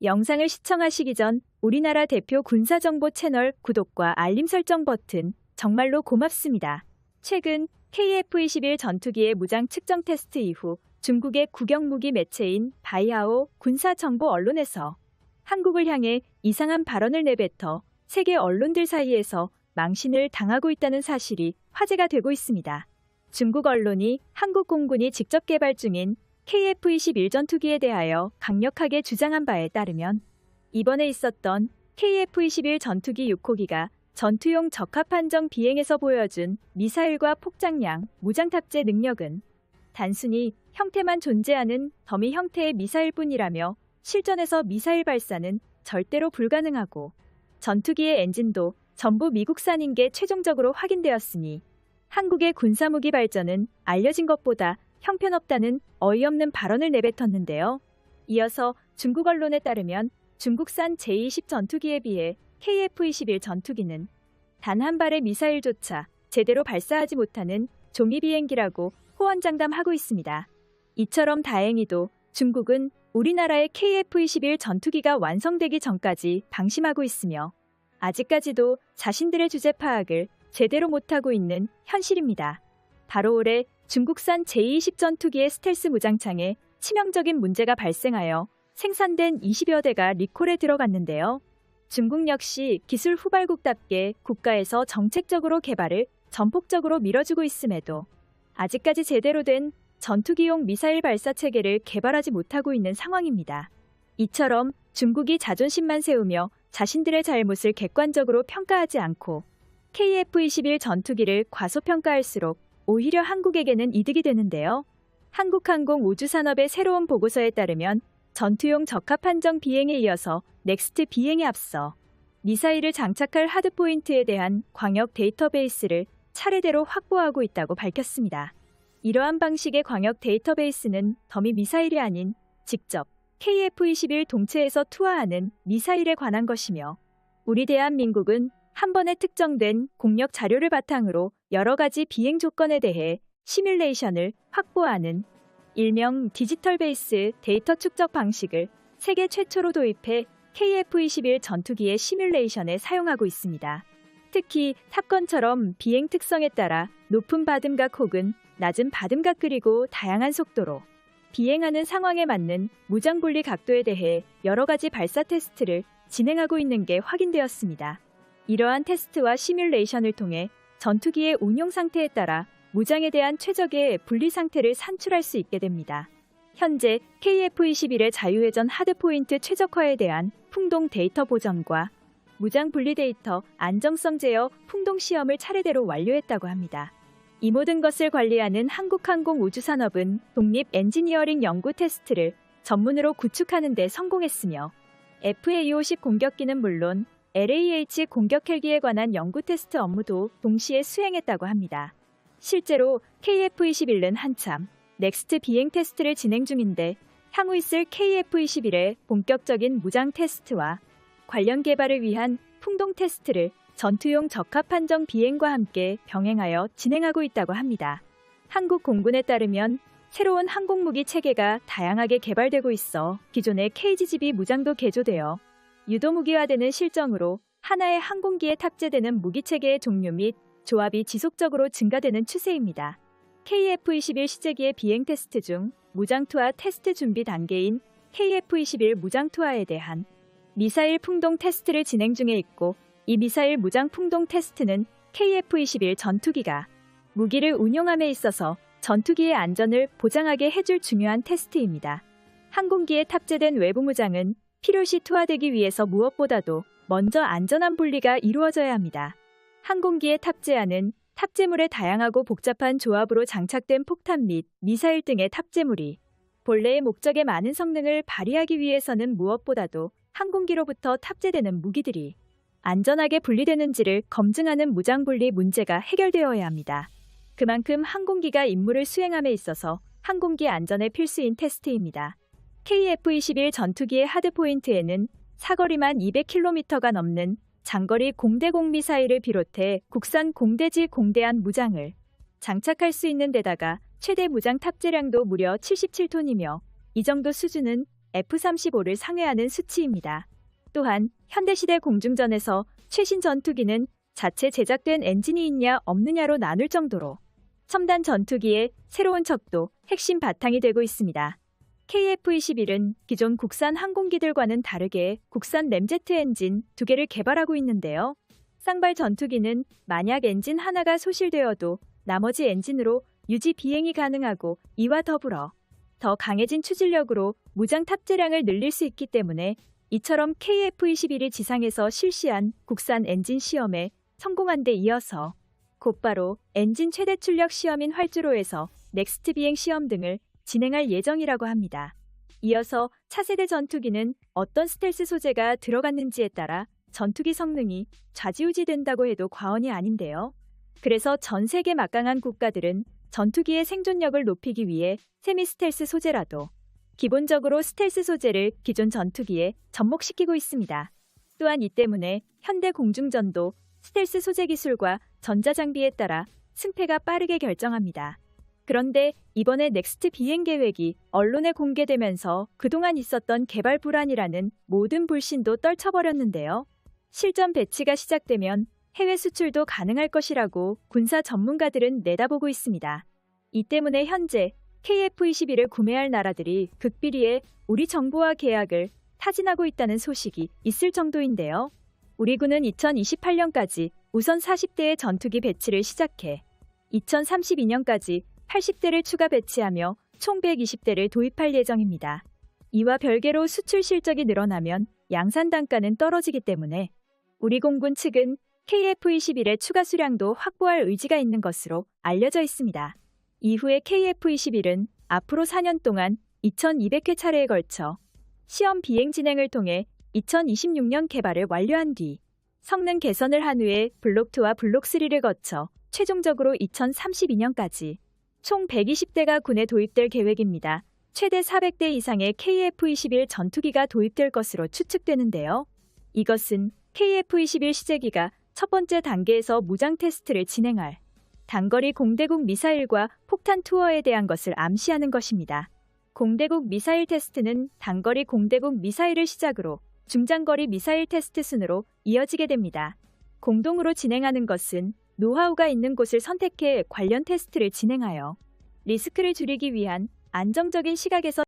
영상을 시청하시기 전 우리나라 대표 군사정보 채널 구독과 알림 설정 버튼 정말로 고맙습니다. 최근 KF-21 전투기의 무장 측정 테스트 이후 중국의 국영무기 매체인 바이하오 군사정보 언론에서 한국을 향해 이상한 발언을 내뱉어 세계 언론들 사이에서 망신을 당하고 있다는 사실이 화제가 되고 있습니다. 중국 언론이 한국 공군이 직접 개발 중인 KF-21 전투기에 대하여 강력하게 주장한 바에 따르면 이번에 있었던 KF-21 전투기 6호기가 전투용 적합한정 비행에서 보여준 미사일과 폭장량, 무장 탑재 능력은 단순히 형태만 존재하는 더미 형태의 미사일뿐이라며 실전에서 미사일 발사는 절대로 불가능하고 전투기의 엔진도 전부 미국산인 게 최종적으로 확인되었으니 한국의 군사무기 발전은 알려진 것보다 형편없다는 어이없는 발언을 내뱉었는데요. 이어서 중국 언론에 따르면 중국산 제-20 전투기에 비해 KF-21 전투기는 단 한 발의 미사일조차 제대로 발사하지 못하는 종이 비행기라고 호언장담하고 있습니다. 이처럼 다행히도 중국은 우리나라의 KF-21 전투기가 완성되기 전까지 방심하고 있으며 아직까지도 자신들의 주제 파악을 제대로 못하고 있는 현실입니다. 바로 올해 중국산 제-20 전투기의 스텔스 무장창에 치명적인 문제가 발생하여 생산된 20여 대가 리콜에 들어갔는데요. 중국 역시 기술 후발국답게 국가에서 정책적으로 개발을 전폭적으로 밀어주고 있음에도 아직까지 제대로 된 전투기용 미사일 발사 체계를 개발하지 못하고 있는 상황입니다. 이처럼 중국이 자존심만 세우며 자신들의 잘못을 객관적으로 평가하지 않고 KF-21 전투기를 과소평가할수록 오히려 한국에게는 이득이 되는데요. 한국항공우주산업의 새로운 보고서에 따르면 전투용 적합한정 비행에 이어서 넥스트 비행에 앞서 미사일을 장착할 하드포인트에 대한 광역 데이터베이스를 차례대로 확보하고 있다고 밝혔습니다. 이러한 방식의 광역 데이터베이스는 더미 미사일이 아닌 직접 KF-21 동체에서 투하하는 미사일에 관한 것이며 우리 대한민국은 한 번에 특정된 공력 자료를 바탕으로 여러 가지 비행 조건에 대해 시뮬레이션을 확보하는 일명 디지털 베이스 데이터 축적 방식을 세계 최초로 도입해 KF-21 전투기의 시뮬레이션에 사용하고 있습니다. 특히 탑건처럼 비행 특성에 따라 높은 바듬각 혹은 낮은 바듬각 그리고 다양한 속도로 비행하는 상황에 맞는 무장분리 각도에 대해 여러 가지 발사 테스트를 진행하고 있는 게 확인되었습니다. 이러한 테스트와 시뮬레이션을 통해 전투기의 운용 상태에 따라 무장에 대한 최적의 분리 상태를 산출할 수 있게 됩니다. 현재 KF-21의 자유회전 하드포인트 최적화에 대한 풍동 데이터 보전과 무장 분리 데이터 안정성 제어 풍동 시험을 차례대로 완료했다고 합니다. 이 모든 것을 관리하는 한국항공우주산업은 독립 엔지니어링 연구 테스트를 전문으로 구축하는 데 성공했으며 FA-50 공격기는 물론 LAH 공격 헬기에 관한 연구 테스트 업무도 동시에 수행했다고 합니다. 실제로 KF-21은 한참 넥스트 비행 테스트를 진행 중인데 향후 있을 KF-21의 본격적인 무장 테스트와 관련 개발을 위한 풍동 테스트를 전투용 적합한정 비행과 함께 병행하여 진행하고 있다고 합니다. 한국 공군에 따르면 새로운 항공무기 체계가 다양하게 개발되고 있어 기존의 KGB 무장도 개조되어 유도무기화되는 실정으로 하나의 항공기에 탑재되는 무기체계의 종류 및 조합이 지속적으로 증가되는 추세입니다. KF-21 시제기의 비행 테스트 중 무장투하 테스트 준비 단계인 KF-21 무장투하에 대한 미사일 풍동 테스트를 진행 중에 있고 이 미사일 무장 풍동 테스트는 KF-21 전투기가 무기를 운용함에 있어서 전투기의 안전을 보장하게 해줄 중요한 테스트입니다. 항공기에 탑재된 외부 무장은 필요시 투하되기 위해서 무엇보다도 먼저 안전한 분리가 이루어져야 합니다. 항공기에 탑재하는 탑재물의 다양하고 복잡한 조합으로 장착된 폭탄 및 미사일 등의 탑재물이 본래의 목적에 많은 성능을 발휘하기 위해서는 무엇보다도 항공기로부터 탑재되는 무기들이 안전하게 분리되는지를 검증하는 무장분리 문제가 해결되어야 합니다. 그만큼 항공기가 임무를 수행함에 있어서 항공기 안전의 필수인 테스트입니다. KF-21 전투기의 하드포인트에는 사거리만 200km가 넘는 장거리 공대공 미사일을 비롯해 국산 공대지 공대한 무장을 장착할 수 있는 데다가 최대 무장 탑재량도 무려 77톤이며 이 정도 수준은 F-35를 상회하는 수치입니다. 또한 현대시대 공중전에서 최신 전투기는 자체 제작된 엔진이 있냐 없느냐로 나눌 정도로 첨단 전투기의 새로운 척도 핵심 바탕이 되고 있습니다. KF-21은 기존 국산 항공기들과는 다르게 국산 램제트 엔진 2개를 개발하고 있는데요. 쌍발 전투기는 만약 엔진 하나가 소실되어도 나머지 엔진으로 유지 비행이 가능하고 이와 더불어 더 강해진 추진력으로 무장 탑재량을 늘릴 수 있기 때문에 이처럼 KF-21이 지상에서 실시한 국산 엔진 시험에 성공한 데 이어서 곧바로 엔진 최대 출력 시험인 활주로에서 넥스트 비행 시험 등을 진행할 예정이라고 합니다. 이어서 차세대 전투기는 어떤 스텔스 소재가 들어갔는지에 따라 전투기 성능이 좌지우지된다고 해도 과언이 아닌데요. 그래서 전 세계 막강한 국가들은 전투기의 생존력을 높이기 위해 세미 스텔스 소재라도 기본적으로 스텔스 소재를 기존 전투기에 접목시키고 있습니다. 또한 이 때문에 현대 공중전도 스텔스 소재 기술과 전자장비에 따라 승패가 빠르게 결정합니다. 그런데 이번에 넥스트 비행 계획이 언론에 공개되면서 그동안 있었던 개발 불안이라는 모든 불신도 떨쳐버렸는데요. 실전 배치가 시작되면 해외 수출도 가능할 것이라고 군사 전문가들은 내다보고 있습니다. 이 때문에 현재 KF-21을 구매할 나라들이 극비리에 우리 정부와 계약을 타진하고 있다는 소식이 있을 정도인데요. 우리 군은 2028년까지 우선 40대의 전투기 배치를 시작해 2032년까지 80대를 추가 배치하며 총 120대를 도입할 예정입니다. 이와 별개로 수출 실적이 늘어나면 양산 단가는 떨어지기 때문에 우리 공군 측은 KF-21의 추가 수량도 확보할 의지가 있는 것으로 알려져 있습니다. 이후에 KF-21은 앞으로 4년 동안 2200회 차례에 걸쳐 시험 비행 진행을 통해 2026년 개발을 완료한 뒤 성능 개선을 한 후에 블록2와 블록3를 거쳐 최종적으로 2032년까지 총 120대가 군에 도입될 계획입니다. 최대 400대 이상의 KF-21 전투기가 도입될 것으로 추측되는데요. 이것은 KF-21 시제기가 첫 번째 단계에서 무장 테스트를 진행할 단거리 공대국 미사일과 폭탄 투어에 대한 것을 암시하는 것입니다. 공대국 미사일 테스트는 단거리 공대국 미사일을 시작으로 중장거리 미사일 테스트 순으로 이어지게 됩니다. 공동으로 진행하는 것은 노하우가 있는 곳을 선택해 관련 테스트를 진행하여 리스크를 줄이기 위한 안정적인 시각에서